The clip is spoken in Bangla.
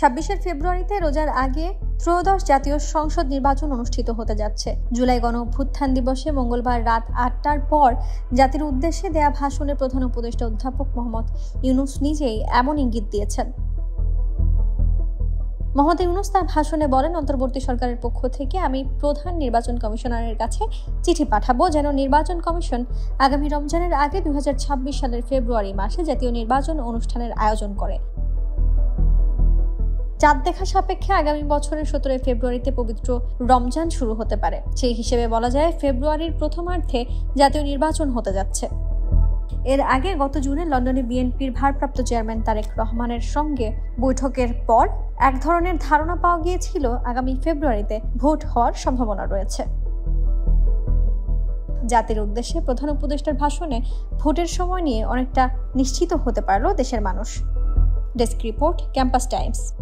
26 ফেব্রুয়ারিতে রোজার আগে ত্রয়োদশ জাতীয় সংসদ নির্বাচন অনুষ্ঠিত হতে যাচ্ছে। জুলাই গণ-অভ্যুত্থান দিবসে মঙ্গলবার রাত 8টার পর জাতির উদ্দেশ্যে দেয়া ভাষণে প্রধান উপদেষ্টা অধ্যাপক মোহাম্মদ ইউনূস নিজেই এমন ইঙ্গিত দিয়েছেন। মোহাম্মদ ইউনূস তার ভাষণে বলেন, অন্তর্বর্তী সরকারের পক্ষ থেকে আমি প্রধান নির্বাচন কমিশনারের কাছে চিঠি পাঠাবো যেন নির্বাচন কমিশন আগামী রমজানের আগে 2026 সালের ফেব্রুয়ারি মাসে জাতীয় নির্বাচন অনুষ্ঠানের আয়োজন করে। চাঁদ দেখা সাপেক্ষে আগামী বছরের 17 ফেব্রুয়ারিতে পবিত্র রমজান শুরু হতে পারে। সেই হিসেবে বলা যায় ফেব্রুয়ারির প্রথমার্ধে জাতীয় নির্বাচন হতে যাচ্ছে। এর আগে গত জুনে লন্ডনে বিএনপির ভারপ্রাপ্ত চেয়ারম্যান তারেক রহমানের সঙ্গে বৈঠকের পর এক ধরনের ধারণা পাওয়া গিয়েছিল আগামী ফেব্রুয়ারিতে ভোট হওয়ার সম্ভাবনা রয়েছে। জাতির উদ্দেশ্যে প্রধান উপদেষ্টার ভাষণে ভোটের সময় নিয়ে অনেকটা নিশ্চিত হতে পারল দেশের মানুষ। Desk report, campus Times.